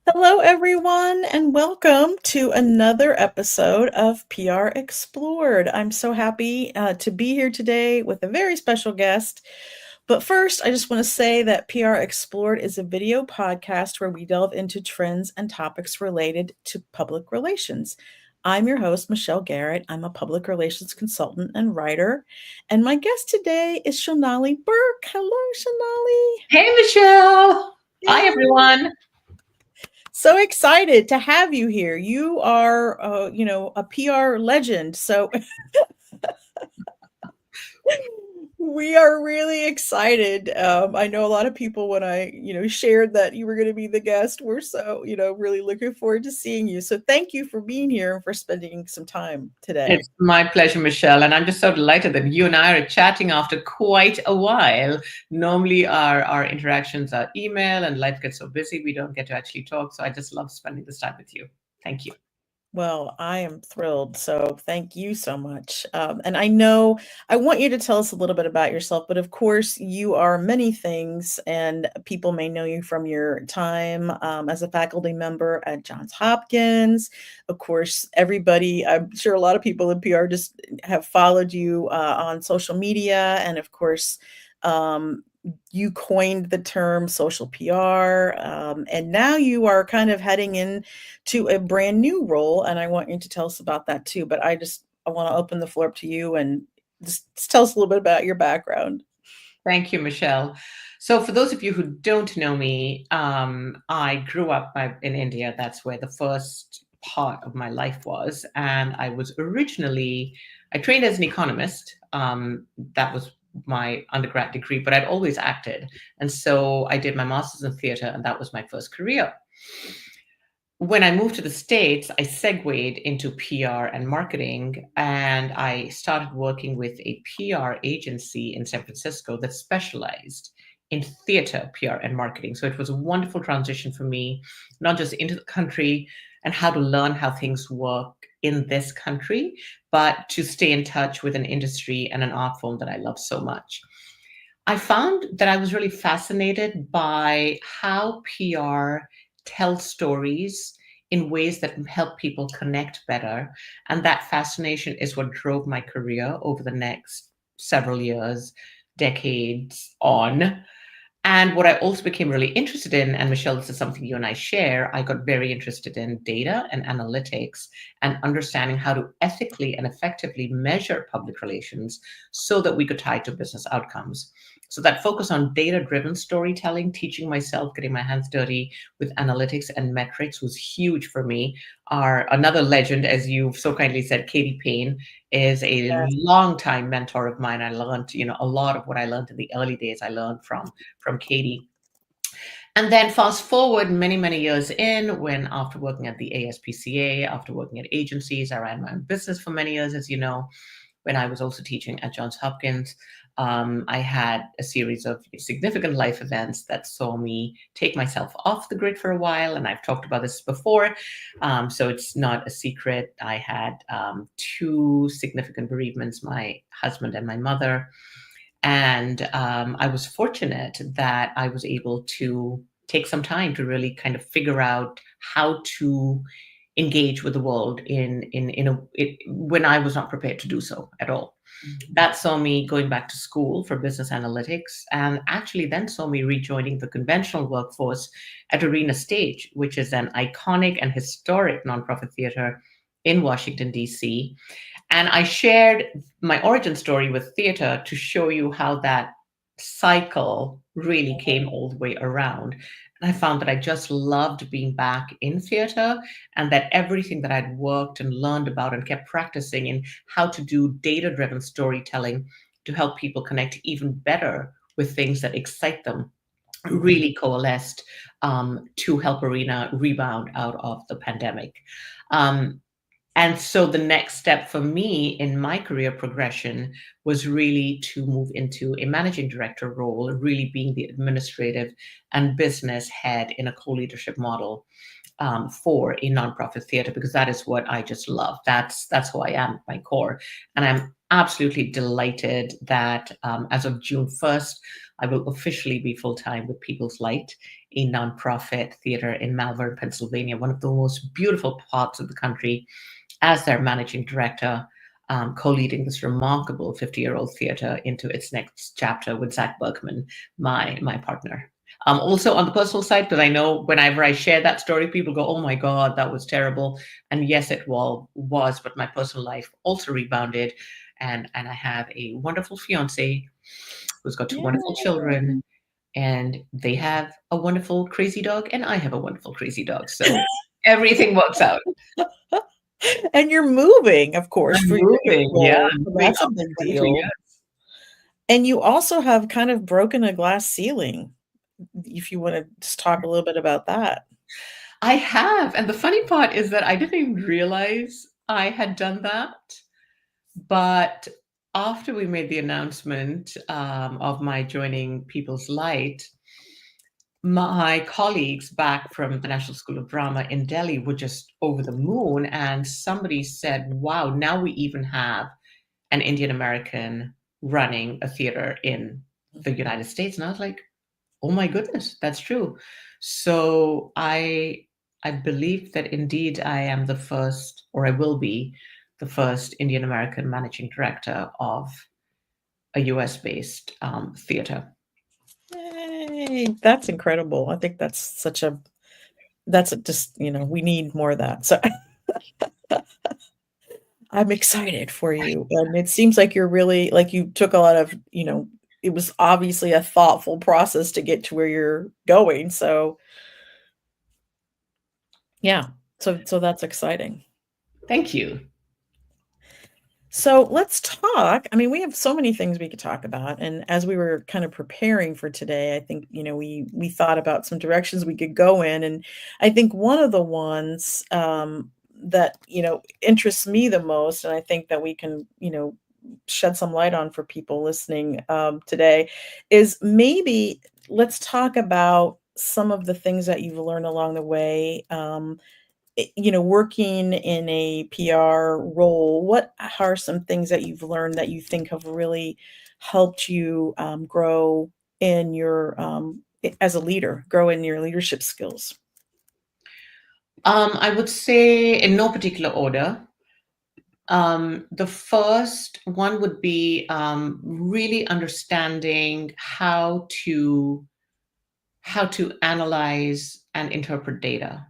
Hello, everyone, and welcome to another episode of PR Explored. I'm so happy to be here today with a very special guest. But first, I just want to say that PR Explored is a video podcast where we delve into trends and topics related to public relations. I'm your host, Michelle Garrett. I'm a public relations consultant and writer. And my guest today is Shonali Burke. Hello, Shonali. Hey, Michelle. Hi, Yay. everyone. So excited to have you here. You are, a PR legend. So we are really excited. I know a lot of people when I, shared that you were going to be the guest, we're so, really looking forward to seeing you. So thank you for being here and for spending some time today. It's my pleasure, Michelle. And I'm just so delighted that you and I are chatting after quite a while. Normally, our interactions are email and life gets so busy, we don't get to actually talk. So I just love spending this time with you. Thank you. Well, I am thrilled. So thank you so much. And I know I want you to tell us a little bit about yourself, but of course, you are many things, and people may know you from your time as a faculty member at Johns Hopkins. Of course, everybody, I'm sure a lot of people in PR just have followed you on social media. And of course, you coined the term social PR, and now you are kind of heading into a brand new role. And I want you to tell us about that too. But I want to open the floor up to you and just tell us a little bit about your background. Thank you, Michelle. So, for those of you who don't know me, I grew up in India. That's where the first part of my life was. And I trained as an economist. That was my undergrad degree, but I'd always acted. And so I did my master's in theater, and that was my first career. When I moved to the States, I segued into PR and marketing, and I started working with a PR agency in San Francisco that specialized in theater PR and marketing. So it was a wonderful transition for me, not just into the country and how to learn how things work in this country, but to stay in touch with an industry and an art form that I love so much. I found that I was really fascinated by how PR tells stories in ways that help people connect better. And that fascination is what drove my career over the next several years, decades on. And what I also became really interested in, and Michelle, this is something you and I share, I got very interested in data and analytics and understanding how to ethically and effectively measure public relations so that we could tie it to business outcomes. So that focus on data-driven storytelling, teaching myself, getting my hands dirty with analytics and metrics was huge for me. Our another legend, as you so kindly said, Katie Payne, is a longtime mentor of mine. I learned, a lot of what I learned in the early days, I learned from Katie. And then fast forward many, many years in, when after working at the ASPCA, after working at agencies, I ran my own business for many years, as you know, when I was also teaching at Johns Hopkins. I had a series of significant life events that saw me take myself off the grid for a while. And I've talked about this before, so it's not a secret. I had two significant bereavements, my husband and my mother. And I was fortunate that I was able to take some time to really kind of figure out how to engage with the world when I was not prepared to do so at all. That saw me going back to school for business analytics, and actually then saw me rejoining the conventional workforce at Arena Stage, which is an iconic and historic nonprofit theater in Washington, D.C. And I shared my origin story with theater to show you how that cycle really came all the way around. And I found that I just loved being back in theater, and that everything that I'd worked and learned about and kept practicing in how to do data driven storytelling to help people connect even better with things that excite them really coalesced to help Arena rebound out of the pandemic. Um, and so the next step for me in my career progression was really to move into a managing director role, really being the administrative and business head in a co-leadership model for a nonprofit theater, because that is what I just love. That's who I am at my core. And I'm absolutely delighted that as of June 1st, I will officially be full-time with People's Light a nonprofit theater in Malvern, Pennsylvania, one of the most beautiful parts of the country, as their managing director, co-leading this remarkable 50-year-old theater into its next chapter with Zach Berkman, my partner. Also on the personal side, because I know whenever I share that story, people go, "Oh my God, that was terrible." And yes, it was, but my personal life also rebounded. And I have a wonderful fiance who's got two wonderful children, and they have a wonderful crazy dog, and I have a wonderful crazy dog. So everything works out. And you're moving, of course, I'm for your new moving, yeah. role. I'm So moving that's a after big 22 deal. years. And you also have kind of broken a glass ceiling. If you want to just talk a little bit about that. I have. And the funny part is that I didn't even realize I had done that. But after we made the announcement of my joining People's Light, my colleagues back from the National School of Drama in Delhi were just over the moon. And somebody said, "Wow, now we even have an Indian American running a theater in the United States." And I was like, "Oh my goodness, that's true." So I believe that indeed I am the first, or I will be the first Indian American managing director of a US based theater. Yay, that's incredible. I think that's just, we need more of that. So I'm excited for you. And it seems like you're really like you took a lot of, it was obviously a thoughtful process to get to where you're going. So yeah. So that's exciting. Thank you. So let's talk. I mean, we have so many things we could talk about. And as we were kind of preparing for today, I think, we thought about some directions we could go in. And I think one of the ones that, interests me the most, and I think that we can, shed some light on for people listening today, is maybe let's talk about some of the things that you've learned along the way. Working in a PR role, what are some things that you've learned that you think have really helped you grow in your as a leader, grow in your leadership skills? I would say in no particular order. The first one would be really understanding how to analyze and interpret data.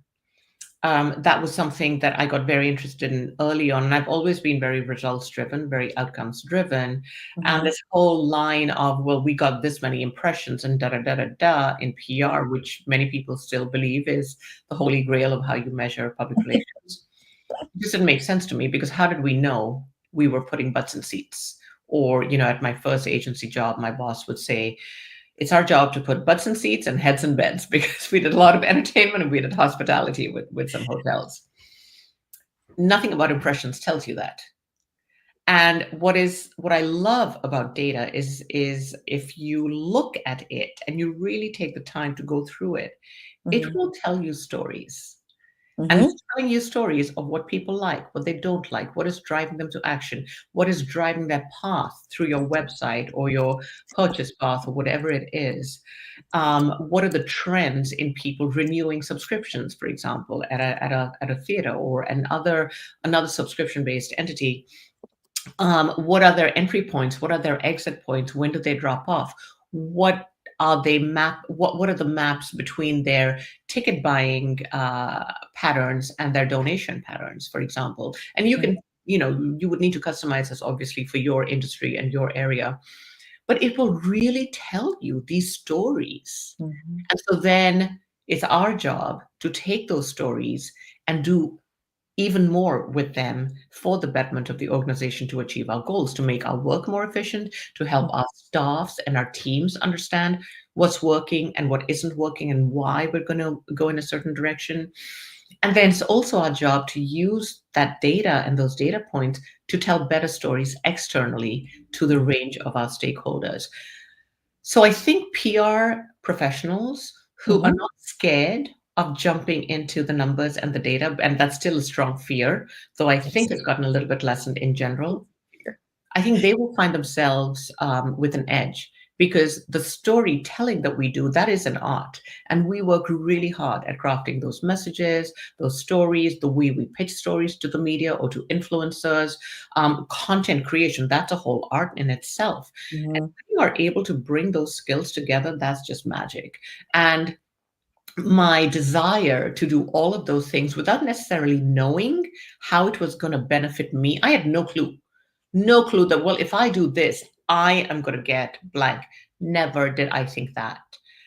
That was something that I got very interested in early on. And I've always been very results driven, very outcomes driven. And this whole line of, well, we got this many impressions and da da da da da in PR, which many people still believe is the holy grail of how you measure public relations. It just didn't make sense to me, because how did we know we were putting butts in seats? Or, at my first agency job, my boss would say, "It's our job to put butts in seats and heads in beds," because we did a lot of entertainment and we did hospitality with some hotels. Nothing about impressions tells you that. And what I love about data is if you look at it and you really take the time to go through it, it will tell you stories. And it's telling you stories of what people like, what they don't like, what is driving them to action, what is driving their path through your website or your purchase path or whatever it is. What are the trends in people renewing subscriptions, for example, at a theater or another subscription-based entity? What are their entry points? What are their exit points? When do they drop off? What are the maps between their ticket buying patterns and their donation patterns, for example? And you can, you would need to customize this obviously for your industry and your area, but it will really tell you these stories. And so then it's our job to take those stories and do even more with them for the betterment of the organization to achieve our goals, to make our work more efficient, to help our staffs and our teams understand what's working and what isn't working and why we're going to go in a certain direction. And then it's also our job to use that data and those data points to tell better stories externally to the range of our stakeholders. So I think PR professionals who are not scared of jumping into the numbers and the data, and that's still a strong fear, though I think it's gotten a little bit lessened in general. I think they will find themselves with an edge, because the storytelling that we do, that is an art. And we work really hard at crafting those messages, those stories, the way we pitch stories to the media or to influencers, content creation, that's a whole art in itself. And Mhm. when you are able to bring those skills together, that's just magic. And my desire to do all of those things without necessarily knowing how it was going to benefit me, I had no clue. No clue that, well, if I do this, I am going to get blank. Never did I think that.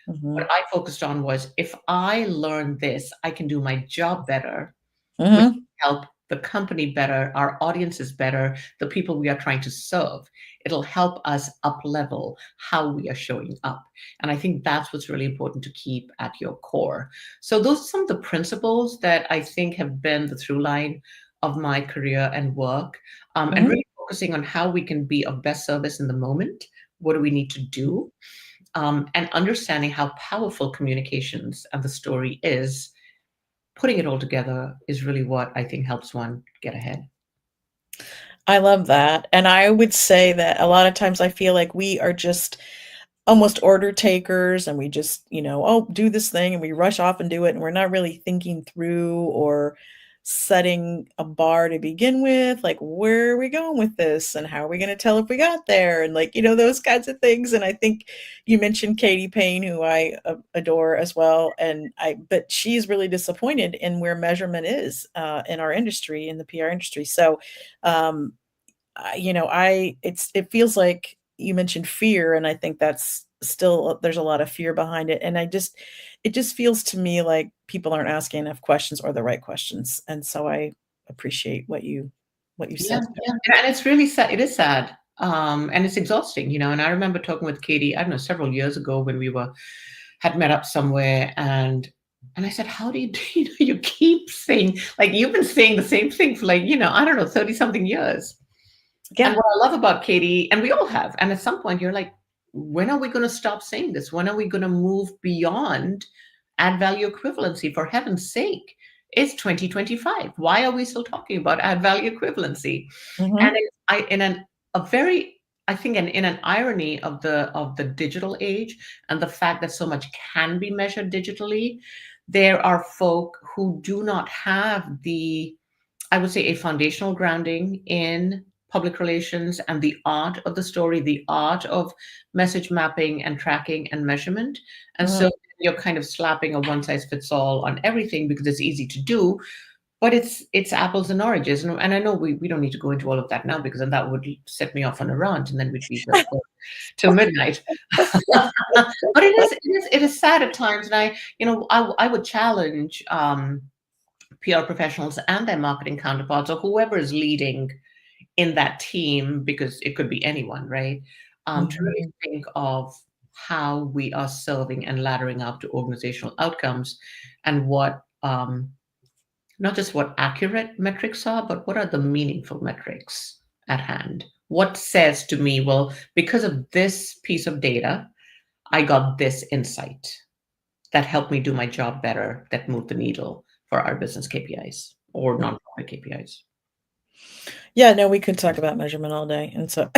What Mhm. I focused on was, if I learn this, I can do my job better, which Mhm. help the company better, our audiences better, the people we are trying to serve. It'll help us up level how we are showing up. And I think that's what's really important to keep at your core. So those are some of the principles that I think have been the through line of my career and work, and Mhm. really focusing on how we can be of best service in the moment. What do we need to do? And understanding how powerful communications and the story is, putting it all together is really what I think helps one get ahead. I love that, and I would say that a lot of times I feel like we are just almost order takers and we just, "Oh, do this thing," and we rush off and do it, and we're not really thinking through or setting a bar to begin with, like, "Where are we going with this, and how are we gonna tell if we got there?" And, like, those kinds of things, and I think you mentioned Katie Payne, who I a adore as well, but she's really disappointed in where measurement is, in our industry, in the PR industry, so, um, it feels like you mentioned fear, and I think that's still there's a lot of fear behind it, and it just feels to me like people aren't asking enough questions or the right questions, and so I appreciate what you Yeah, said yeah, there. and it's really sad. It is sad, and it's exhausting, And I remember talking with Katie, I don't know, several years ago when we had met up somewhere, and I said, "How do you do? You keep saying, like, you've been saying the same thing for, like, I don't know, 30 something years." And Yeah. what I love about Katie, and we all have, and at some point you're like, when are we going to stop saying this? When are we going to move beyond add value equivalency? For heaven's sake, it's 2025. Why are we still talking about add value equivalency? And Mhm. in a very, I think, in an irony of the digital age and the fact that so much can be measured digitally, there are folk who do not have the, I would say, a foundational grounding in public relations and the art of the story, the art of message mapping and tracking and measurement. And Mhm. so you're kind of slapping a one size fits all on everything because it's easy to do, but it's apples and oranges. And I know we don't need to go into all of that now, because then that would set me off on a rant and then we'd be here till midnight. But it is sad at times. And I would challenge PR professionals and their marketing counterparts, or whoever is leading in that team, because it could be anyone, right? To really Mhm. think of how we are serving and laddering up to organizational outcomes, and what, not just what accurate metrics are, but what are the meaningful metrics at hand? What says to me, well, because of this piece of data, I got this insight that helped me do my job better, that moved the needle for our business KPIs or Mm. nonprofit KPIs. Yeah, no, we could talk about measurement all day, and so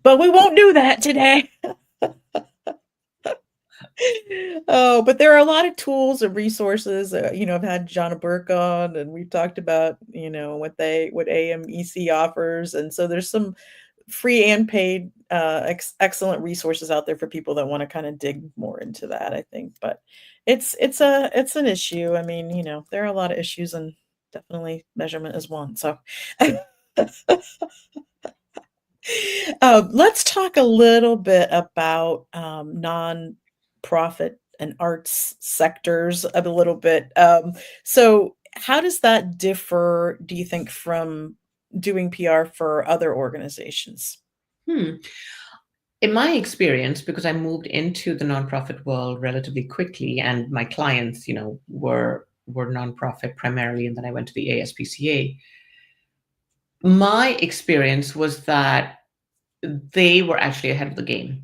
but we won't do that today. Oh, but there are a lot of tools and resources. I've had John Burke on, and we've talked about what AMEC offers, and so there's some free and paid excellent resources out there for people that want to kind of dig more into that. I think, but it's an issue. I mean, there are a lot of issues, and definitely measurement is one. So. Let's talk a little bit about nonprofit and arts sectors a little bit. So, how does that differ, do you think, from doing PR for other organizations? Hmm. In my experience, because I moved into the nonprofit world relatively quickly, and my clients, were nonprofit primarily, and then I went to the ASPCA. My experience was that they were actually ahead of the game,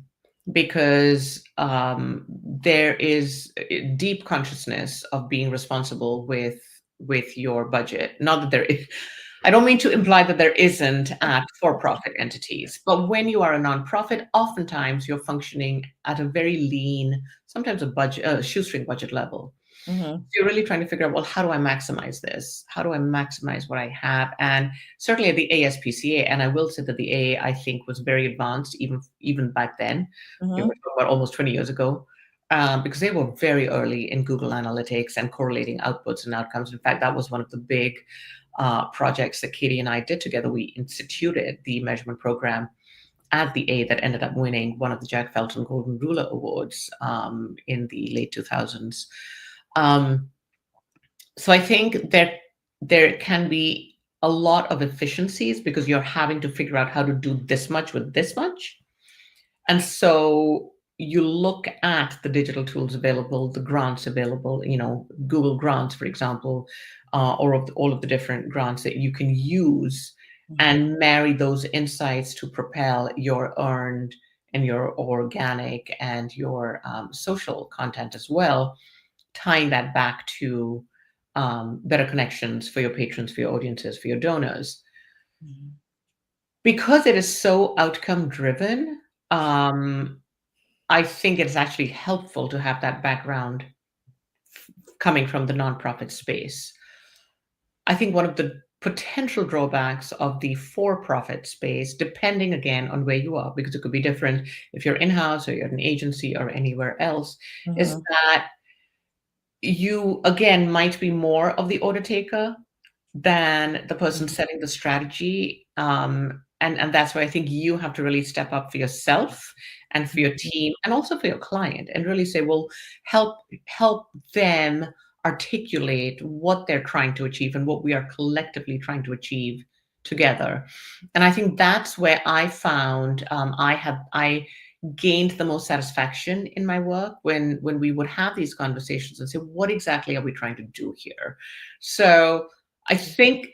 because there is a deep consciousness of being responsible with your budget. Not that there is, I don't mean to imply that there isn't at for-profit entities, but when you are a nonprofit, oftentimes you're functioning at a very lean, sometimes a budget, shoestring budget level. Mhm. You're really trying to figure out, well, how do I maximize this? How do I maximize what I have? And certainly at the ASPCA, and I will say that the AA, I think, was very advanced even back then. We're Mhm. talking about almost 20 years ago, because they were very early in Google Analytics and correlating outputs and outcomes. In fact, that was one of the big projects that Katie and I did together. We instituted the measurement program at the A that ended up winning one of the Jack Felton Golden Ruler Awards in the late 2000s. So I think there can be a lot of efficiencies because you're having to figure out how to do this much with this much. And so you look at the digital tools available, the grants available, Google Grants, for example, or of all of the different grants that you can use and marry those insights to propel your earned and your organic and your social content as well, tying that back to better connections for your patrons, for your audiences, for your donors. Mhm. Because it is so outcome driven, I think it's actually helpful to have that background coming from the nonprofit space. I think one of the potential drawbacks of the for-profit space, depending again on where you are, because it could be different if you're in-house or you're an agency or anywhere else, is Mhm. that you again might be more of the order taker than the person Mhm. setting the strategy. And that's why I think you have to really step up for yourself and for your Mhm. team and also for your client and really say, well, help them articulate what they're trying to achieve and what we are collectively trying to achieve together. And I think that's where I found I gained the most satisfaction in my work when we would have these conversations and say, what exactly are we trying to do here? So I think,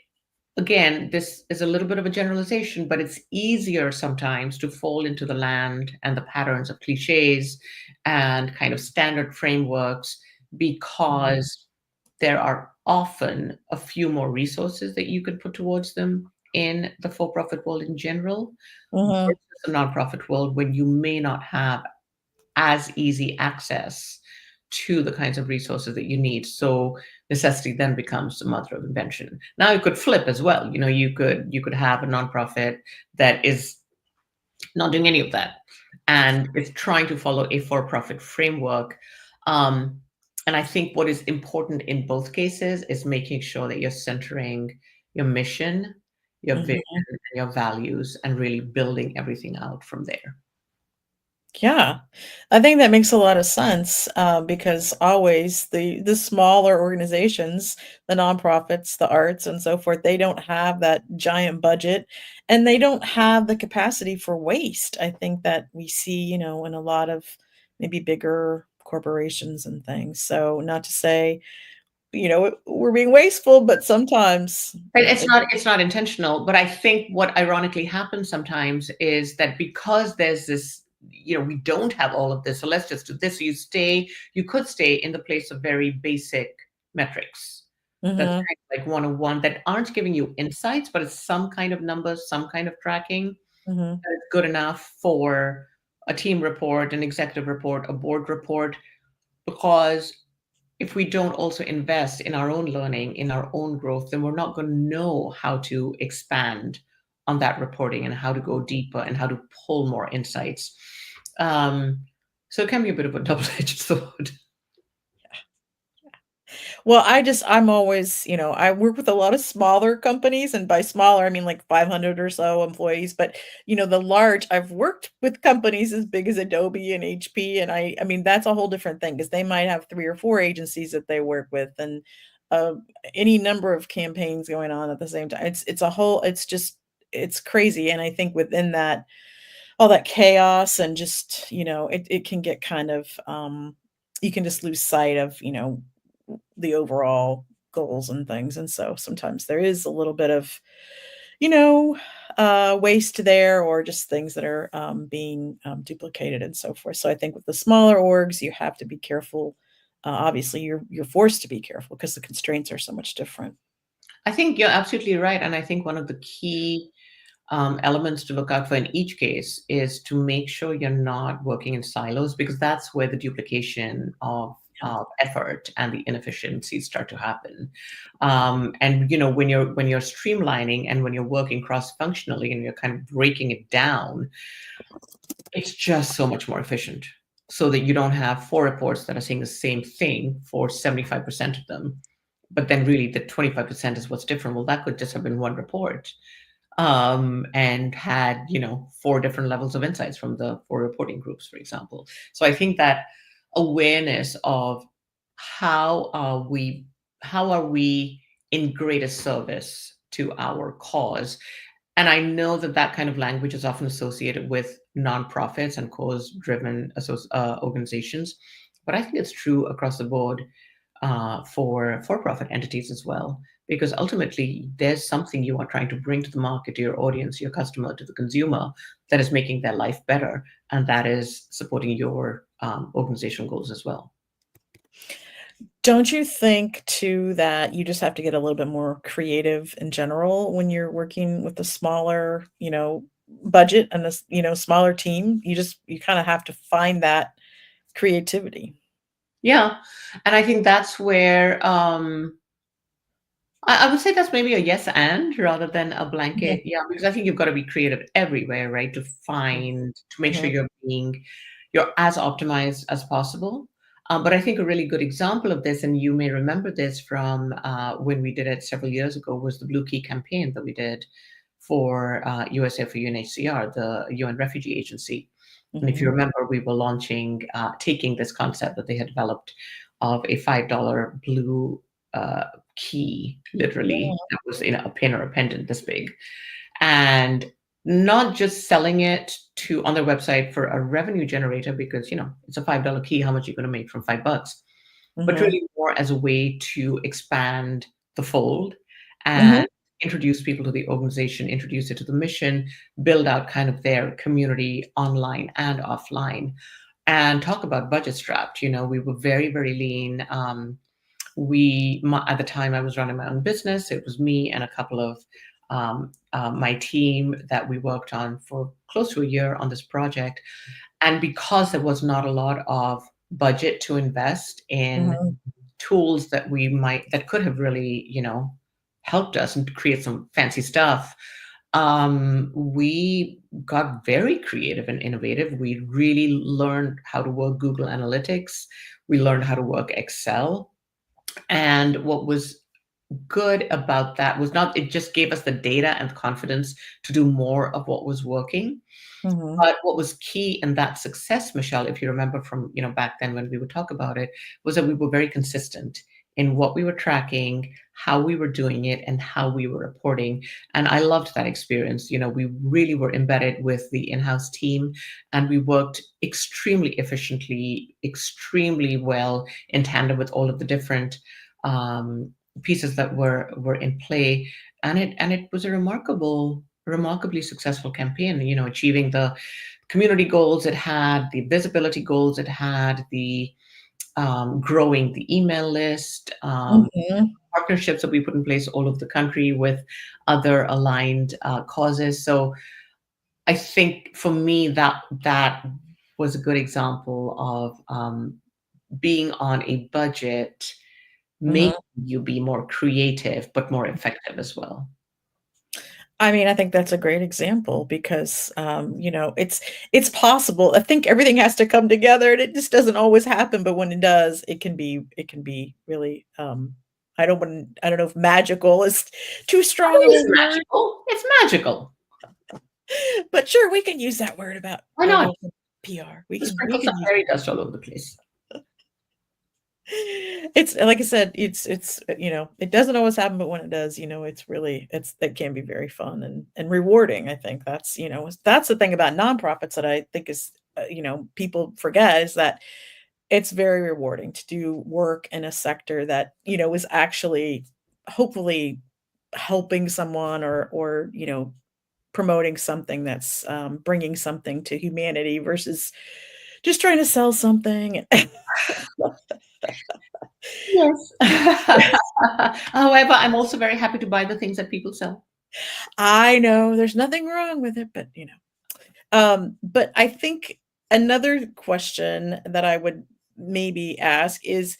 again, this is a little bit of a generalization, but it's easier sometimes to fall into the land and the patterns of cliches and kind of standard frameworks Mhm. because there are often a few more resources that you could put towards them in the for-profit world in general Mhm. versus the nonprofit world when you may not have as easy access to the kinds of resources that you need. So necessity then becomes the mother of invention. Now it could flip as well. You could have a nonprofit that is not doing any of that and is trying to follow a for-profit framework. Um, and I think what is important in both cases is making sure that you're centering your mission, your vision, Mhm. and your values, and really building everything out from there. Yeah, I think that makes a lot of sense, because always the smaller organizations, the nonprofits, the arts, and so forth, they don't have that giant budget, and they don't have the capacity for waste. I think that we see, in a lot of maybe bigger corporations and things. So not to say, we're being wasteful, but sometimes, Right, it's not intentional, but I think what ironically happens sometimes is that because there's this, we don't have all of this, so let's just do this. So you could stay in the place of very basic metrics. That's Mhm. kind of like 101 that aren't giving you insights, but it's some kind of numbers, some kind of tracking Mhm. that is good enough for a team report, an executive report, a board report, because if we don't also invest in our own learning, in our own growth, then we're not going to know how to expand on that reporting and how to go deeper and how to pull more insights. Um, so it can be a bit of a double-edged sword. Well, I'm always, I work with a lot of smaller companies, and by smaller, I mean like 500 or so employees. But, I've worked with companies as big as Adobe and HP. And I mean, that's a whole different thing because they might have three or four agencies that they work with and uh, any number of campaigns going on at the same time. It's crazy. And I think within that, all that chaos and just, it can get kind of, you can just lose sight of, the overall goals and things. And so sometimes there is a little bit of, you know, waste there or just things that are being duplicated and so forth. So I think with the smaller orgs, you have to be careful. Obviously, you're forced to be careful because the constraints are so much different. I think you're absolutely right. And I think one of the key elements to look out for in each case is to make sure you're not working in silos, because that's where the duplication of effort and the inefficiencies start to happen. And when you're streamlining and when you're working cross-functionally and you're kind of breaking it down, it's just so much more efficient. So that you don't have four reports that are saying the same thing for 75% of them, but then really the 25% is what's different. Well, that could just have been one report, and had four different levels of insights from the four reporting groups, for example. So I think that awareness of how are we how are we in greatest service to our cause. And I know that that kind of language is often associated with nonprofits and cause-driven organizations, but I think it's true across the board for-profit entities as well, because ultimately there's something you are trying to bring to the market, to your audience, your customer, to the consumer, that is making their life better, and that is supporting your organizational goals as well. Don't you think too that you just have to get a little bit more creative in general when you're working with a smaller, budget and this, smaller team? You kind of have to find that creativity. Yeah, and I think that's where I would say that's maybe a yes and rather than a Mhm, blanket. Yeah, because I think you've got to be creative everywhere, right? To make sure mhm, you're as optimized as possible. But I think a really good example of this, and you may remember this from when we did it several years ago, was the Blue Key campaign that we did for USA for UNHCR, the UN Refugee Agency. And if you mhm. remember, we were taking this concept that they had developed of a $5 blue key, literally, Yeah. that was in a pin or a pendant this big, and not just selling it to on their website for a revenue generator, because it's a $5 key. How much are you going to make from $5? But Mhm, really more as a way to expand the fold mhm, and introduce people to the organization, introduce it to the mission, build out kind of their community online and offline, and talk about budget strapped. We were very, very lean. At the time I was running my own business. It was me and a couple of my team that we worked on for close to a year on this project. And because there was not a lot of budget to invest in mhm, tools that could have really, helped us and create some fancy stuff, we got very creative and innovative. We really learned how to work Google Analytics. We learned how to work Excel. And what was good about that was not it just gave us the data and confidence to do more of what was working. mhm, But what was key in that success, Michelle, if you remember from back then when we would talk about it, was that we were very consistent in what we were tracking, how we were doing it, and how we were reporting. And I loved that experience. We really were embedded with the in-house team, and we worked extremely efficiently, extremely well in tandem with all of the different um, pieces that were in play. And it was a remarkably successful campaign, achieving the community goals it had, the visibility goals it had, the growing the email list, mhm. partnerships that we put in place all over the country with other aligned causes. So I think for me that was a good example of being on a budget, making Mhm. you be more creative but more effective as well. I mean, I think that's a great example because, it's possible. I think everything has to come together, and it just doesn't always happen, but when it does, it can be really, I don't know if magical is too strong of It a is word, magical. It's magical. but sure, we can use that word about Why a not? little PR. We Just can we sprinkle some can use fairy dust all over the place. it's like I said, it doesn't always happen, but when it does, it can be very fun and rewarding. I think that's the thing about nonprofits that I think is, people forget is that it's very rewarding to do work in a sector that, is actually hopefully helping someone or, promoting something that's, bringing something to humanity versus just trying to sell something. Yes. However, I'm also very happy to buy the things that people sell. I know there's nothing wrong with it, but but I think another question that I would maybe ask is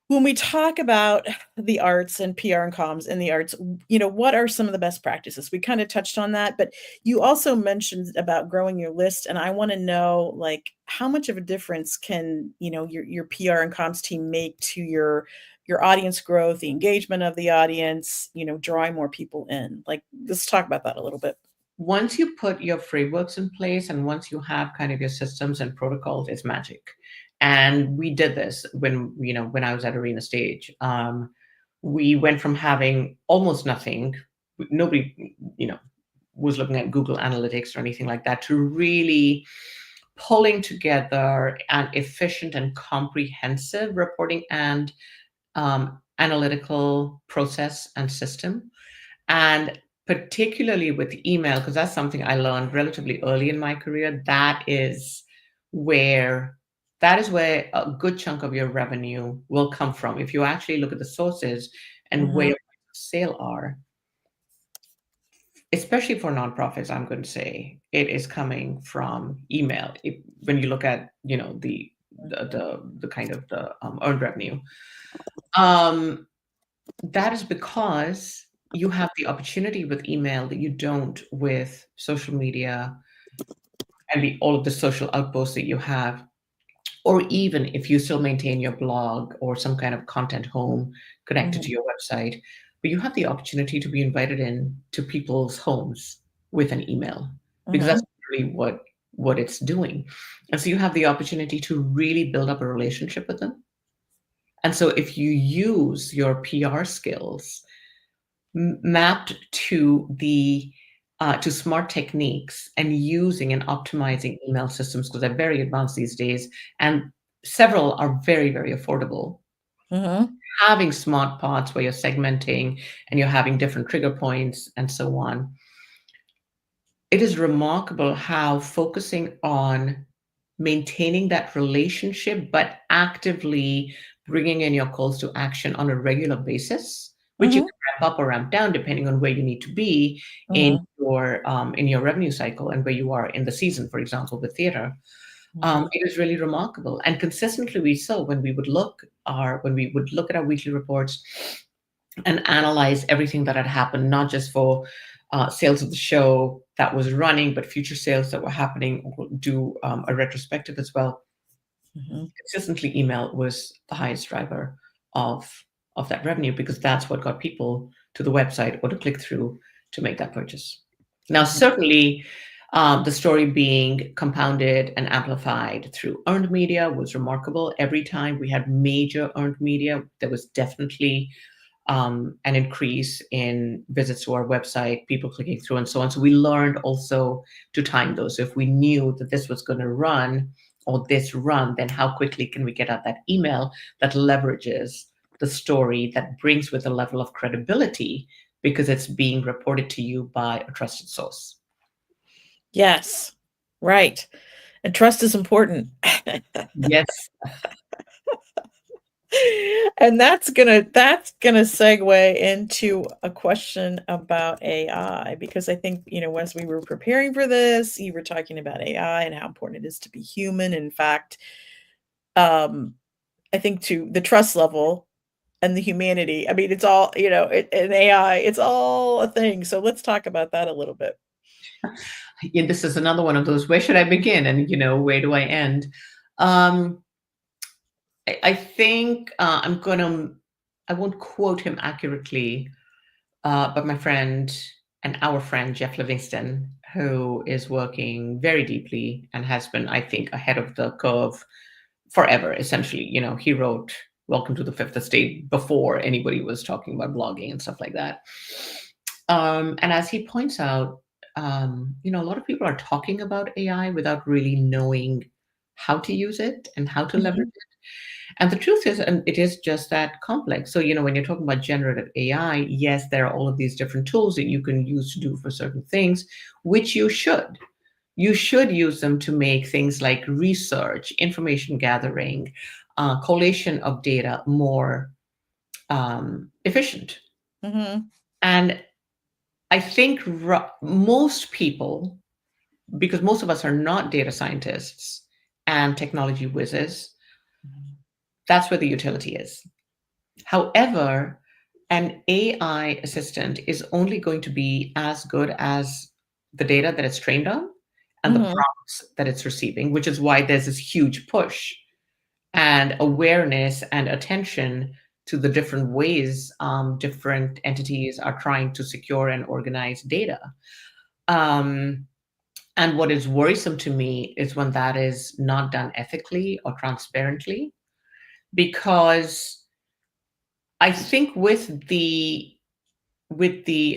when we talk about the arts and PR and comms in the arts, what are some of the best practices? We kind of touched on that, but you also mentioned about growing your list, and I want to know like how much of a difference can, your PR and comms team make to your audience growth, the engagement of the audience, drawing more people in. Like let's talk about that a little bit. Once you put your frameworks in place and once you have kind of your systems and protocols, it's magic. And we did this when I was at Arena Stage. We went from having almost nothing, nobody, was looking at Google Analytics or anything like that, to really pulling together an efficient and comprehensive reporting and analytical process and system. And particularly with email, because that's something I learned relatively early in my career, where that is where a good chunk of your revenue will come from. If you actually look at the sources and where Mhm, your sale are, especially for nonprofits, I'm going to say it is coming from email. When you look at the kind of the earned revenue, um, that is because you have the opportunity with email that you don't with social media and all of the social outposts that you have, or even if you still maintain your blog or some kind of content home connected mhm, to your website, but you have the opportunity to be invited in to people's homes with an email, because that's mhm, really what it's doing. And so you have the opportunity to really build up a relationship with them. And so if you use your PR skills mapped to the to smart techniques and using and optimizing email systems, because they're very advanced these days and several are very, very affordable. mhm. Having smart pods where you're segmenting and you're having different trigger points and so on, it is remarkable how focusing on maintaining that relationship, but actively bringing in your calls to action on a regular basis, which you Mhm, can ramp up or ramp down depending on where you need to be mhm, in your revenue cycle and where you are in the season, for example, with theater. mhm, It is really remarkable, and consistently we saw when we would look at our weekly reports and analyze everything that had happened, not just for sales of the show that was running, but future sales that were happening. We'll do a retrospective as well. mhm. Consistently, email was the highest driver of that revenue because that's what got people to the website or to click through to make that purchase. Now, Mhm, certainly, the story being compounded and amplified through earned media was remarkable. Every time we had major earned media, there was definitely an increase in visits to our website, people clicking through, and so on. So we learned also to time those. So if we knew that this was going to run or this run, then how quickly can we get out that email that leverages the story, that brings with a level of credibility because it's being reported to you by a trusted source. Yes, right, and trust is important. Yes. And that's gonna segue into a question about AI, because I think, as we were preparing for this, you were talking about AI and how important it is to be human. In fact, um, I think to the trust level and the humanity, I mean, it's all, in AI, it's all a thing. So let's talk about that a little bit. Yeah, this is another one of those, where should I begin and where do I end? Um, I think I won't quote him accurately, but my friend and our friend Jeff Livingston, who is working very deeply and has been, I think, ahead of the curve forever, essentially. He wrote Welcome to the Fifth Estate before anybody was talking about blogging and stuff like that. And as he points out, a lot of people are talking about AI without really knowing how to use it and how to leverage Mhm, it. And the truth is, and it is just that complex. So, when you're talking about generative AI, yes, there are all of these different tools that you can use to do for certain things, which you should. You should use them to make things like research, information gathering, collation of data more efficient. Mm-hmm. And I think most people, because most of us are not data scientists and technology whizzes, that's where the utility is. However, an AI assistant is only going to be as good as the data that it's trained on and the Mm-hmm. prompts that it's receiving, which is why there's this huge push and awareness and attention to the different ways different entities are trying to secure and organize data. Um, and what is worrisome to me is when that is not done ethically or transparently, because I think with the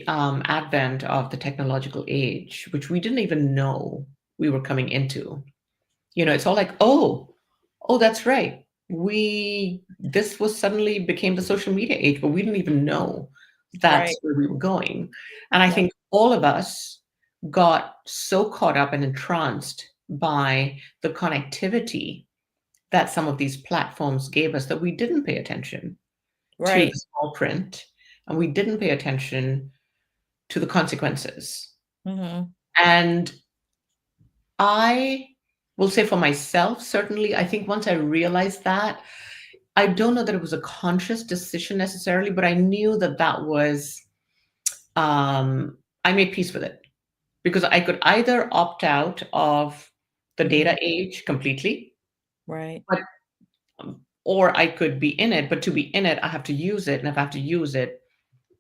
advent of the technological age, which we didn't even know we were coming into, it's all like, oh, that's right. This was suddenly became the social media age, but we didn't even know Right. that's where we were going. And I Yeah. think all of us got so caught up and entranced by the connectivity that some of these platforms gave us that we didn't pay attention to the Right. small print, and we didn't pay attention to the consequences. Mm-hmm. And I will say for myself, certainly, I think once I realized that, I don't know that it was a conscious decision necessarily, but I knew that that was, I made peace with it because I could either opt out of the Mm-hmm. data age completely, Right. but, or I could be in it, but to be in it, I have to use it. And if I have to use it,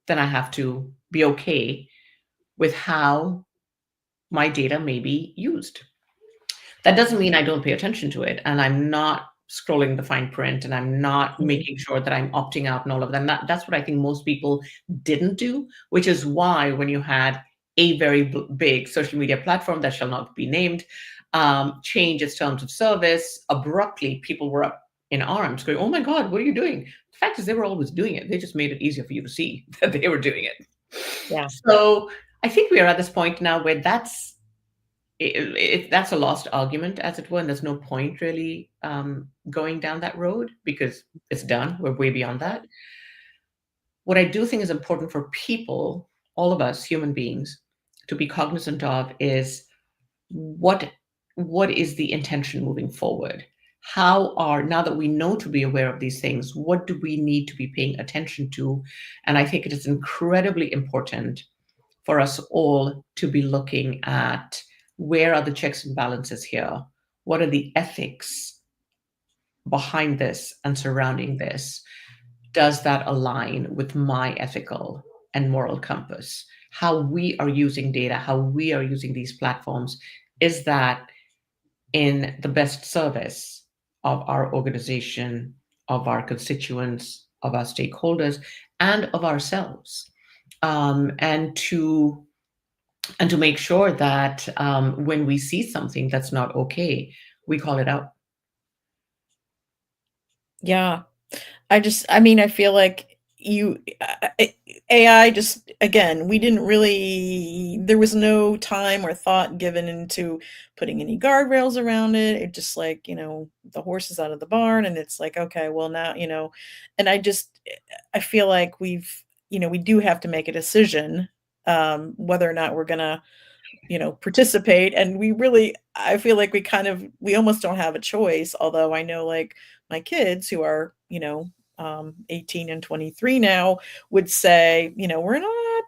then I have to be okay with how my data may be used. That doesn't mean I don't pay attention to it and I'm not scrolling the fine print and I'm not Mhm. making sure that I'm opting out and all of that. And that's what I think most people didn't do, which is why when you had a very big social media platform that shall not be named change its terms of service abruptly, people were up in arms going, oh my God, what are you doing? The fact is they were always doing it. They just made it easier for you to see that they were doing it. Yeah. So I think we are at this point now where that's a lost argument, as it were, and there's no point really going down that road because it's done. We're way beyond that. What I do think is important for people, all of us human beings, to be cognizant of is what what is the intention moving forward? Now that we know to be aware of these things, what do we need to be paying attention to? And I think it is incredibly important for us all to be looking at where are the checks and balances here? What are the ethics behind this and surrounding this? Does that align with my ethical and moral compass? How we are using data, how we are using these platforms, is that in the best service of our organization, of our constituents, of our stakeholders, and of ourselves? And to make sure that when we see something that's not okay, we call it out. Yeah. I mean, I feel like AI just, again, we didn't really, there was no time or thought given into putting any guardrails around it. It just like, the horse is out of the barn and it's like, okay, well now, and I feel like we do have to make a decision, whether or not we're gonna participate. And I feel like we almost don't have a choice. Although I know like my kids who are, 18 and 23 now would say, we're not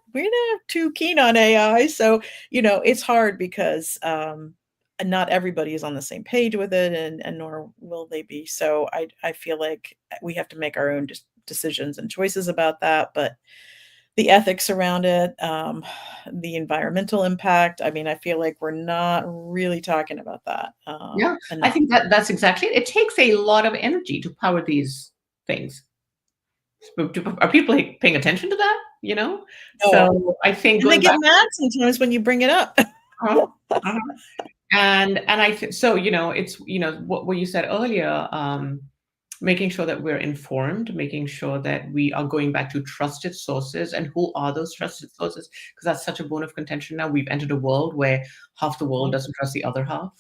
too keen on AI. So, it's hard because, not everybody is on the same page with it and nor will they be. So I feel like we have to make our own decisions and choices about that. But the ethics around it, the environmental impact. I mean, I feel like we're not really talking about that Yeah, I enough. think that's exactly it. It takes a lot of energy to power these things. Are people paying attention to that? No, So I think and they going get back. mad sometimes when you bring it up. Uh-huh, uh-huh. And I think so. It's what you said earlier. Making sure that we're informed, making sure that we are going back to trusted sources, and who are those trusted sources? Because that's such a bone of contention now. We've entered a world where half the world doesn't trust the other half,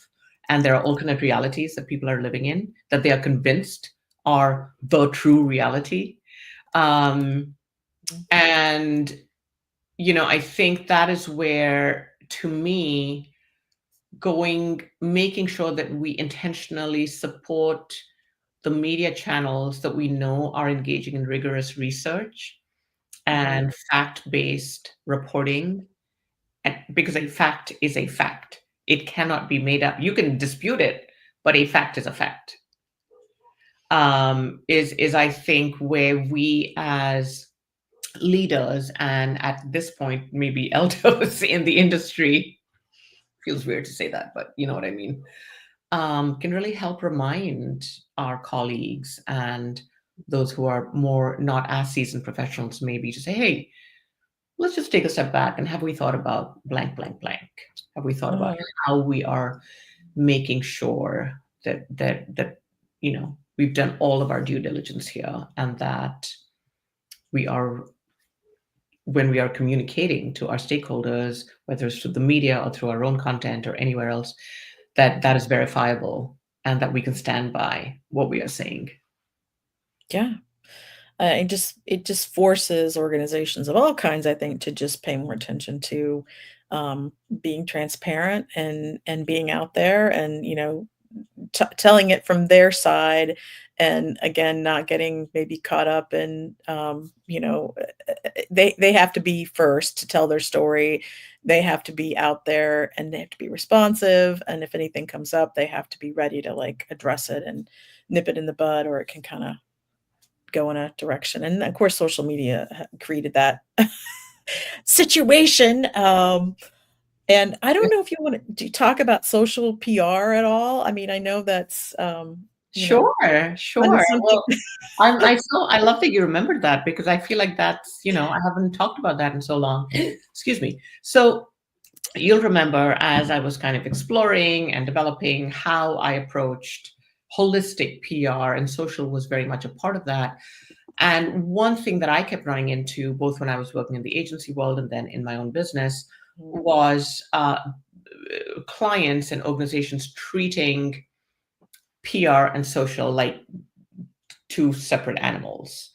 and there are alternate realities that people are living in that they are convinced are the true reality. And, I think that is where, to me, making sure that we intentionally support the media channels that we know are engaging in rigorous research and fact-based reporting, because a fact is a fact. It cannot be made up. You can dispute it, but a fact is a fact. Is I think where we as leaders, and at this point maybe elders in the industry, feels weird to say that, but you know what I mean, can really help remind our colleagues and those who are more not as seasoned professionals maybe to say, hey, let's just take a step back, and have we thought about blank, blank, blank? Have we thought about how we are making sure that we've done all of our due diligence here, and that we are, when we are communicating to our stakeholders, whether it's through the media or through our own content or anywhere else, that is verifiable and that we can stand by what we are saying. Yeah. It just forces organizations of all kinds, I think, to just pay more attention to being transparent and being out there, and telling it from their side, and again, not getting maybe caught up in they have to be first to tell their story. They have to be out there, and they have to be responsive, and if anything comes up, they have to be ready to like address it and nip it in the bud, or it can kind of go in a direction. And of course, social media created that situation. And I don't know if you want to talk about social PR at all. I mean, I know that's Sure, kind of sure. something. Well, I love that you remembered that, because I feel like that's, I haven't talked about that in so long. Excuse me. So you'll remember, as I was kind of exploring and developing how I approached holistic PR, and social was very much a part of that. And one thing that I kept running into, both when I was working in the agency world and then in my own business, was clients and organizations treating PR and social like two separate animals.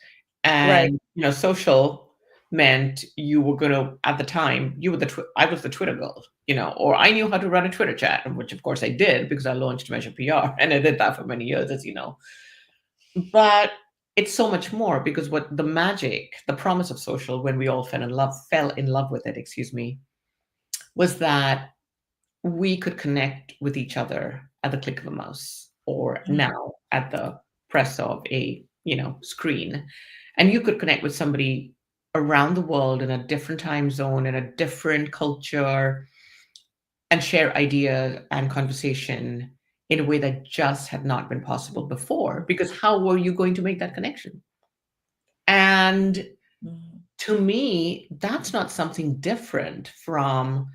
Right. And social meant you were going to, at the time, you were I was the Twitter girl, or I knew how to run a Twitter chat, which of course I did, because I launched Measure PR, and I did that for many years, as you know. But it's so much more, because what the magic, the promise of social, when we all fell in love with it, excuse me, was that we could connect with each other at the click of a mouse, or now at the press of a screen, and you could connect with somebody around the world in a different time zone, in a different culture, and share ideas and conversation in a way that just had not been possible before, because how were you going to make that connection? And to me, that's not something different from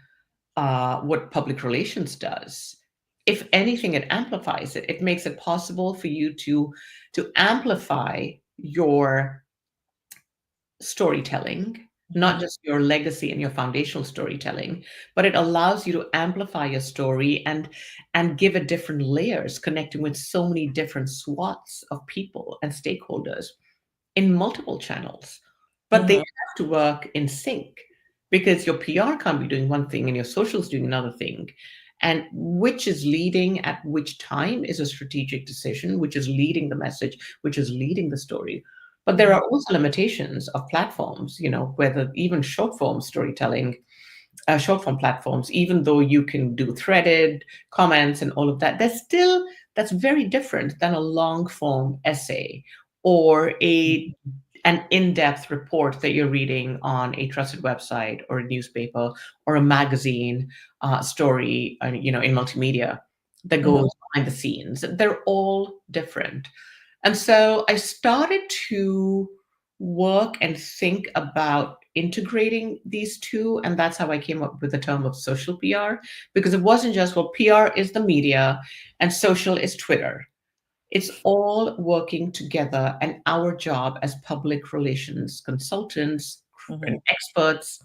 what public relations does. If anything, it amplifies it. It makes it possible for you to amplify your storytelling, not just your legacy and your foundational storytelling, but it allows you to amplify your story and give it different layers, connecting with so many different swaths of people and stakeholders in multiple channels. But they have to work in sync, because your PR can't be doing one thing and your social's doing another thing. And which is leading at which time is a strategic decision, which is leading the message, which is leading the story. But there are also limitations of platforms, whether even short form storytelling, short form platforms, even though you can do threaded comments and all of that, that's very different than a long form essay, or an in-depth report that you're reading on a trusted website or a newspaper or a magazine story, in multimedia that goes behind the scenes. They're all different. And so I started to work and think about integrating these two. And that's how I came up with the term of social PR, because it wasn't just, well, PR is the media and social is Twitter. It's all working together, and our job as public relations consultants and experts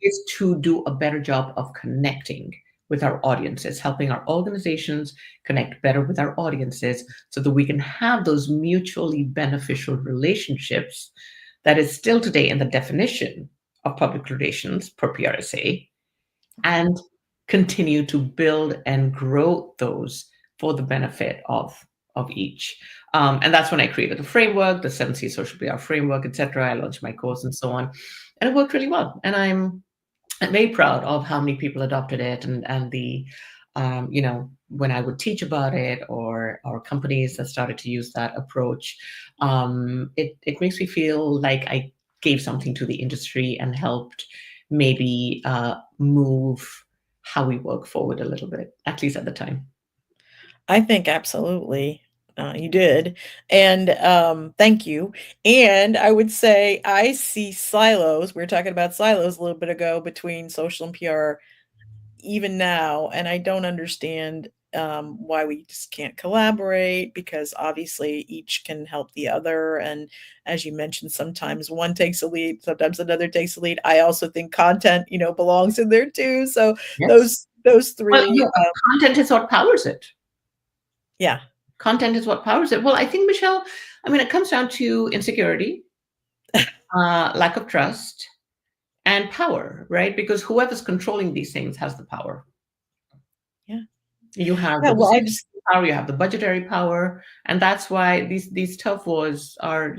is to do a better job of connecting with our audiences, helping our organizations connect better with our audiences so that we can have those mutually beneficial relationships that is still today in the definition of public relations per PRSA, and continue to build and grow those for the benefit of each. And that's when I created the framework, the 7C Social PR framework, etc. I launched my course and so on. And it worked really well. And I'm very proud of how many people adopted it, and the when I would teach about it, or companies that started to use that approach, it makes me feel like I gave something to the industry and helped maybe move how we work forward a little bit, at least at the time. I think absolutely, you did, and, thank you, and I would say I see silos, we were talking about silos a little bit ago between social and PR even now, and I don't understand, why we just can't collaborate because obviously each can help the other, and as you mentioned, sometimes one takes a lead, sometimes another takes a lead. I also think content, belongs in there too, so Yes. those Well, 3, content is what powers it. yeah. Content is what powers it. Well, I think, Michelle, I mean, it comes down to insecurity, lack of trust, and power, right? Because whoever's controlling these things has the power. Yeah. You have Yeah, the well, I decision just power, you have the budgetary power, and that's why these tough wars are,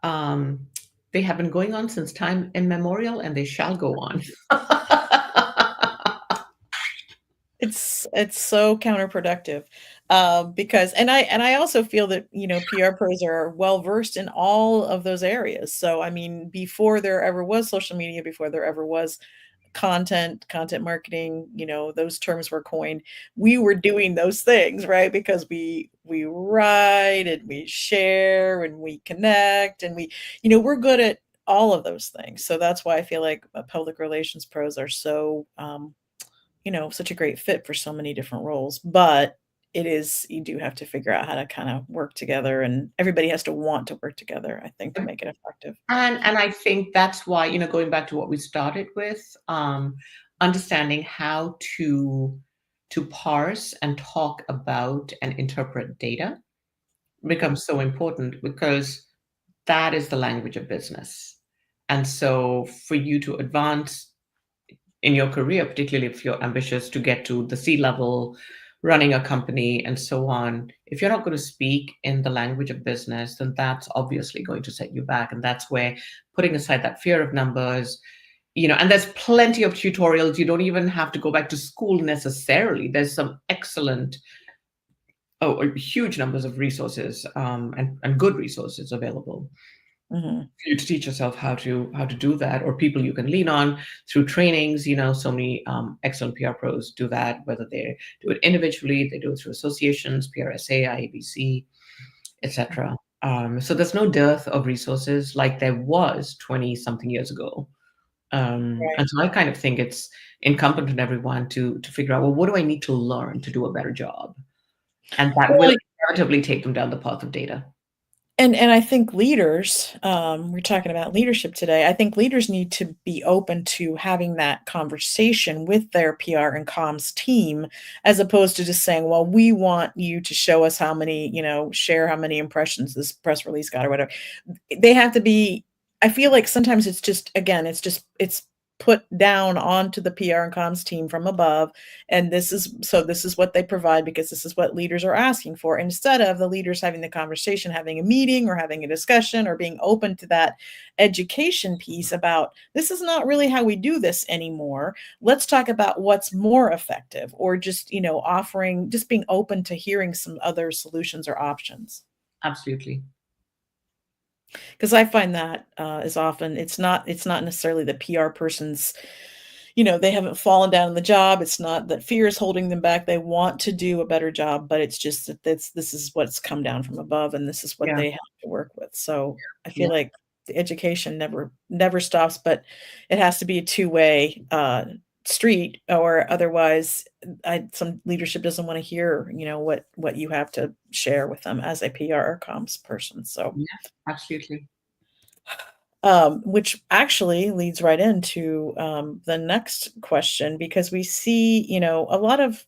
um, they have been going on since time immemorial, and they shall go on. it's so counterproductive, because and I also feel that, PR pros are well-versed in all of those areas. So, I mean, before there ever was social media, before there ever was content marketing, those terms were coined, we were doing those things, right? Because we write and we share and we connect and we're good at all of those things. So that's why I feel like public relations pros are so such a great fit for so many different roles. But you do have to figure out how to kind of work together, and everybody has to want to work together, I think, to make it effective. And I think that's why, going back to what we started with, understanding how to parse and talk about and interpret data becomes so important, because that is the language of business. And so for you to advance in your career, particularly if you're ambitious to get to the C level, running a company and so on, if you're not going to speak in the language of business, then that's obviously going to set you back. And that's where, putting aside that fear of numbers, and there's plenty of tutorials. You don't even have to go back to school necessarily. There's some excellent, huge numbers of resources, and good resources available Mhm. for you to teach yourself how to do that, or people you can lean on through trainings. So many excellent PR pros do that, whether they do it individually, they do it through associations, PRSA, IABC, etc. So there's no dearth of resources like there was 20 something years ago. Right. And so I kind of think it's incumbent on everyone to figure out, well, what do I need to learn to do a better job? And that will Well, inevitably take them down the path of data. and I think leaders, we're talking about leadership today. I think leaders need to be open to having that conversation with their PR and comms team, as opposed to just saying, "Well, we want you to show us how many, share how many impressions this press release got or whatever." They have to be. I feel like sometimes it's just, again, it's put down onto the PR and comms team from above, and this is what they provide because this is what leaders are asking for, instead of the leaders having the conversation, having a meeting or having a discussion or being open to that education piece about, this is not really how we do this anymore. Let's talk about what's more effective, or just, offering, just being open to hearing some other solutions or options. Absolutely. Because I find that, is often, it's not necessarily the PR person's, they haven't fallen down in the job. It's not that fear is holding them back. They want to do a better job, but it's just that this is what's come down from above, and this is what Yeah. they have to work with. So I Yeah. feel like the education never stops, but it has to be a two-way street, or otherwise, some leadership doesn't want to hear, what you have to share with them as a PR or comms person. So Yeah. Absolutely. Which actually leads right into the next question, because we see, a lot of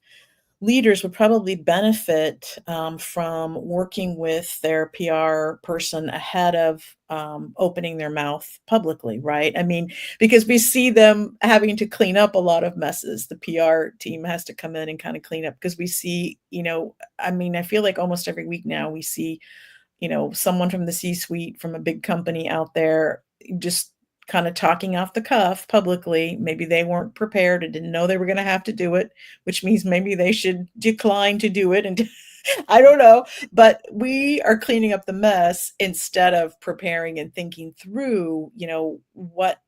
leaders would probably benefit from working with their PR person ahead of opening their mouth publicly, right? I mean, because we see them having to clean up a lot of messes. The PR team has to come in and kind of clean up, because we see, I mean, I feel like almost every week now we see, someone from the C-suite from a big company out there just kind of talking off the cuff publicly. Maybe they weren't prepared and didn't know they were going to have to do it, which means maybe they should decline to do it. And I don't know, but we are cleaning up the mess instead of preparing and thinking through, what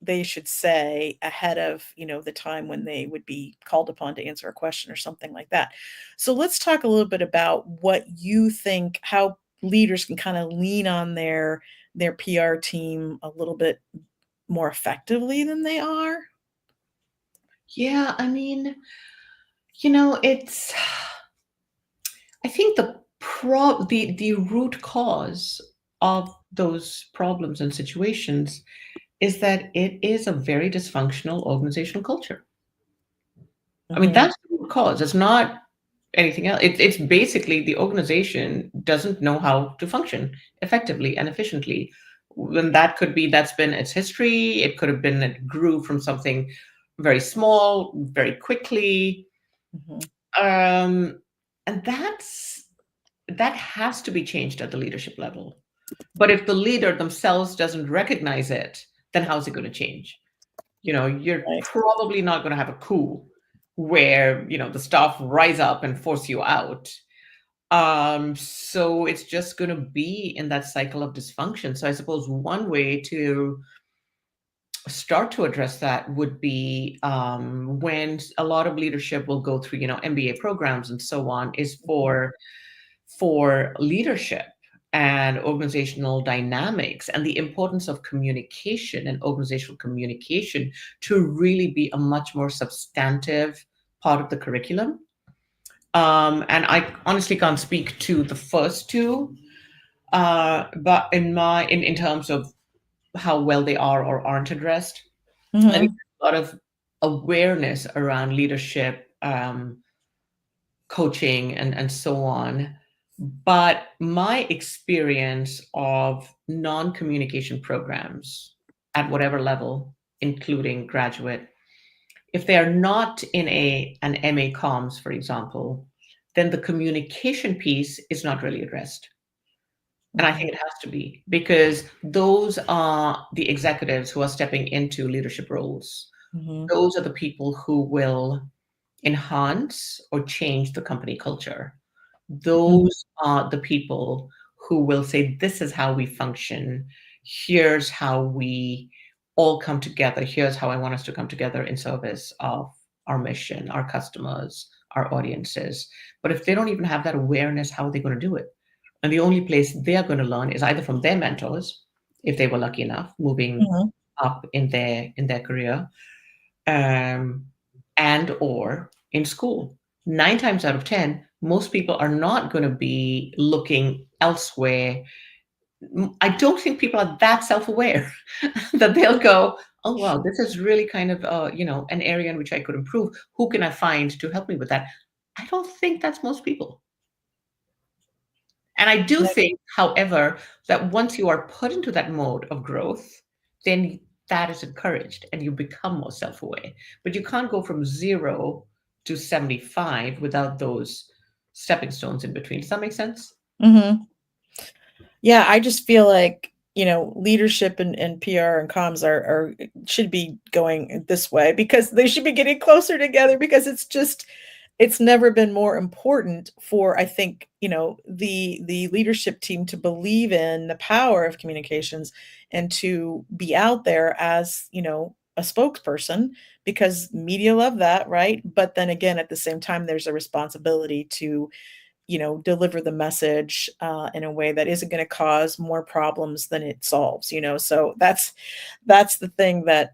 they should say ahead of, the time when they would be called upon to answer a question or something like that. So let's talk a little bit about what you think, how leaders can kind of lean on their PR team a little bit more effectively than they are. Yeah, I mean, it's I think the root cause of those problems and situations is that it is a very dysfunctional organizational culture. I mean, Mhm, that's the root cause. It's not anything else. It's basically the organization doesn't know how to function effectively and efficiently. When that's been its history. It could have been it grew from something very small, very quickly. mhm, Um, and that has to be changed at the leadership level. But if the leader themselves doesn't recognize it, then how's it going to change? You're right. probably not going to have a coup where, the staff rise up and force you out. So it's just going to be in that cycle of dysfunction. So I suppose one way to start to address that would be when a lot of leadership will go through, MBA programs and so on, is Mhm, for leadership and organizational dynamics and the importance of communication and organizational communication to really be a much more substantive part of the curriculum. And I honestly can't speak to the first two, but in terms of how well they are or aren't addressed, I think mhm, there's a lot of awareness around leadership, coaching, and so on. But my experience of non-communication programs at whatever level, including graduate, if they are not in an MA comms, for example, then the communication piece is not really addressed. And I mhm, think it has to be, because those are the executives who are stepping into leadership roles. mhm, Those are the people who will enhance or change the company culture. mhm, Those are the people who will say, this is how we function. Here's how we all come together. Here's how I want us to come together in service of our mission, our customers, our audiences. But if they don't even have that awareness, how are they going to do it? And the only place they are going to learn is either from their mentors, if they were lucky enough, moving mhm. up in their career, um, and or in school. 9 times out of 10, most people are not going to be looking elsewhere. I don't think people are that self-aware that they'll go, oh, wow, this is really kind of, an area in which I could improve. Who can I find to help me with that? I don't think that's most people. And I do Yeah, think, however, that once you are put into that mode of growth, then that is encouraged and you become more self aware. But you can't go from 0 to 75 without those stepping stones in between. Does that make sense? mhm. Yeah, I just feel like, leadership and PR and comms are should be going this way, because they should be getting closer together, because it's never been more important for, I think, the leadership team to believe in the power of communications and to be out there as, a spokesperson, because media love that, right? But then again, at the same time, there's a responsibility to, deliver the message in a way that isn't going to cause more problems than it solves, so that's the thing that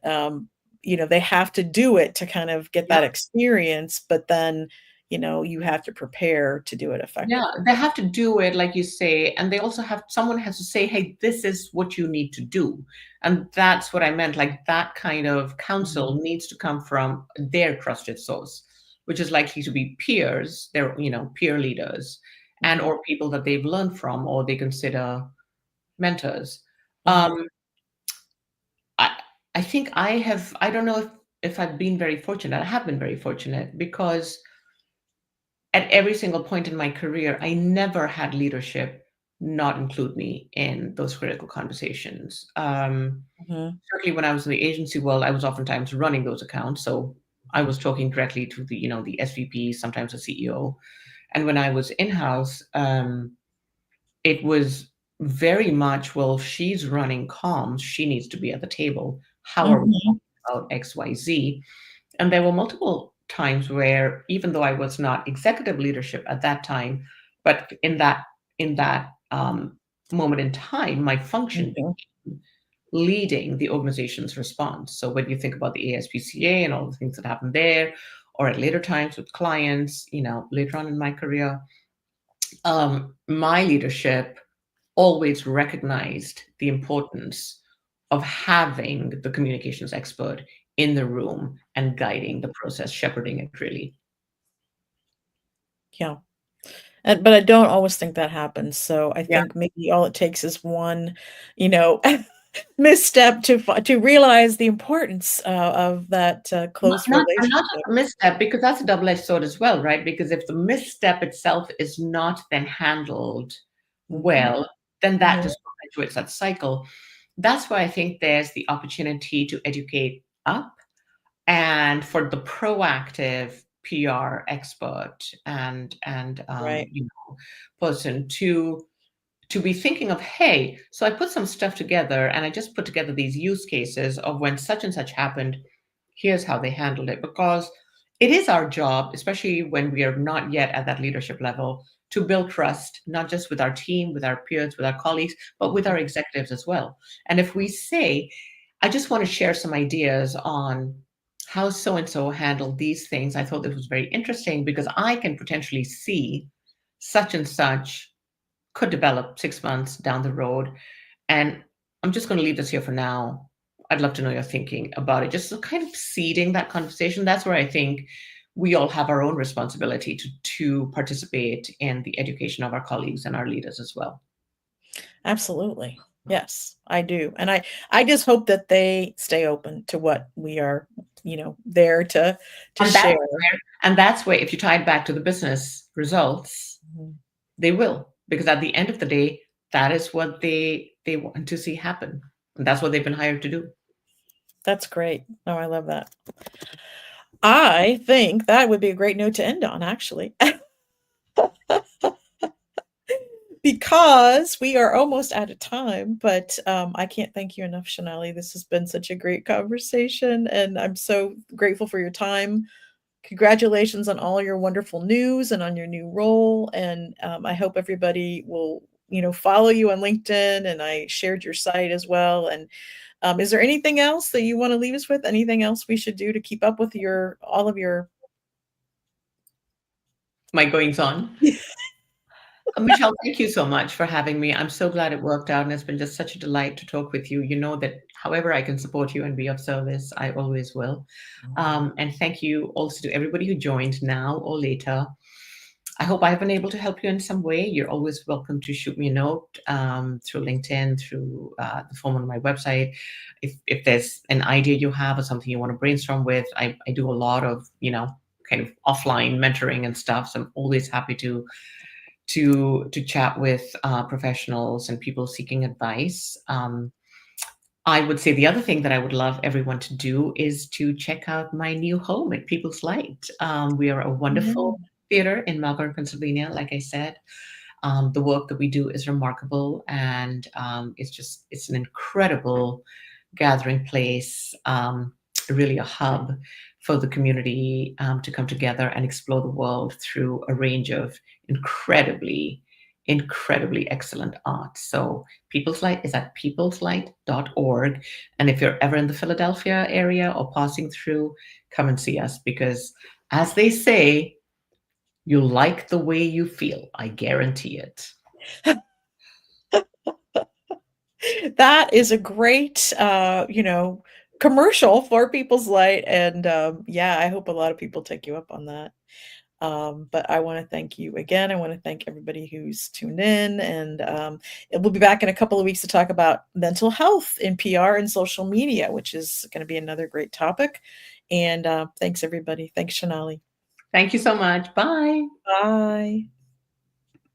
they have to do it to kind of get that Yeah. experience, but then you have to prepare to do it Yeah, effectively. they have to do it like you say, and they also someone has to say, hey, this is what you need to do. And that's what I meant. Like that kind of counsel Mhm. needs to come from their trusted source, which is likely to be peers, their, peer leaders, and Mhm. or people that they've learned from or they consider mentors. Mhm. Um, I I think I don't know if I've been very fortunate. I have been very fortunate because at every single point in my career, I never had leadership not include me in those critical conversations. Mhm. Certainly when I was in the agency world, I was oftentimes running those accounts. So I was talking directly to the SVP, sometimes the CEO. And when I was in-house, it was very much, well, she's running comms. She needs to be at the table. How are we Mhm. talking about XYZ? And there were multiple times where, even though I was not executive leadership at that time, but in that moment in time, my function Mhm. became leading the organization's response. So when you think about the ASPCA and all the things that happened there, or at later times with clients, later on in my career, my leadership always recognized the importance of having the communications expert in the room and guiding the process, shepherding it really. Yeah. But I don't always think that happens, so I Yeah. think maybe all it takes is one, you know, misstep to realize the importance, of that, close And not just relationship. a misstep, because that's a double-edged sword as well, right? Because if the misstep itself is not then handled Mhm. well, then that Mhm. just perpetuates that cycle. That's why I think there's the opportunity to educate up and for the proactive PR expert and Right. person to be thinking of, hey, so I put some stuff together and I just put together these use cases of when such and such happened. Here's how they handled it. Because it is our job, especially when we are not yet at that leadership level, to build trust, not just with our team, with our peers, with our colleagues, but with our executives as well. And if we say, I just want to share some ideas on how so and so handled these things, I thought this was very interesting because I can potentially see such and such could develop 6 months down the road. And I'm just going to leave this here for now. I'd love to know your thinking about it. Just so kind of seeding that conversation. That's where I think we all have our own responsibility to participate in the education of our colleagues and our leaders as well. Absolutely. Yes, I do, and I just hope that they stay open to what we are, there to And share. that's where if you tie it back to the business results, Mhm. they will, because at the end of the day, that is what they want to see happen. And that's what they've been hired to do. That's great. Oh, I love that. I think that would be a great note to end on, actually. Because we are almost out of time, but, I can't thank you enough, Shonali. This has been such a great conversation, and I'm so grateful for your time. Congratulations on all your wonderful news and on your new role, and, I hope everybody will, follow you on LinkedIn, and I shared your site as well, and, is there anything else that you wanna leave us with? Anything else we should do to keep up with your all of your My goings on. Michelle, thank you so much for having me. I'm so glad it worked out, and it's been just such a delight to talk with you. You know that however I can support you and be of service, I always will. And thank you also to everybody who joined now or later. I hope I've been able to help you in some way. You're always welcome to shoot me a note through LinkedIn, through the form on my website. If there's an idea you have or something you want to brainstorm with, I do a lot of, kind of offline mentoring and stuff. So I'm always happy to chat with professionals and people seeking advice. I would say the other thing that I would love everyone to do is to check out my new home at People's Light. We are a wonderful Yeah. theater in Malvern, Pennsylvania. Like I said, the work that we do is remarkable, and it's an incredible gathering place, really a hub for the community to come together and explore the world through a range of incredibly, incredibly excellent art. So People's Light is at peopleslight.org. And if you're ever in the Philadelphia area or passing through, come and see us because, as they say, You'll like the way you feel. I guarantee it. That is a great, commercial for People's Light, and, yeah, I hope a lot of people take you up on that. But I wanna thank you again. I wanna thank everybody who's tuned in, and, we'll be back in a couple of weeks to talk about mental health in PR and social media, which is gonna be another great topic, and, thanks, everybody. Thanks, Shonali. Thank you so much. Bye. Bye.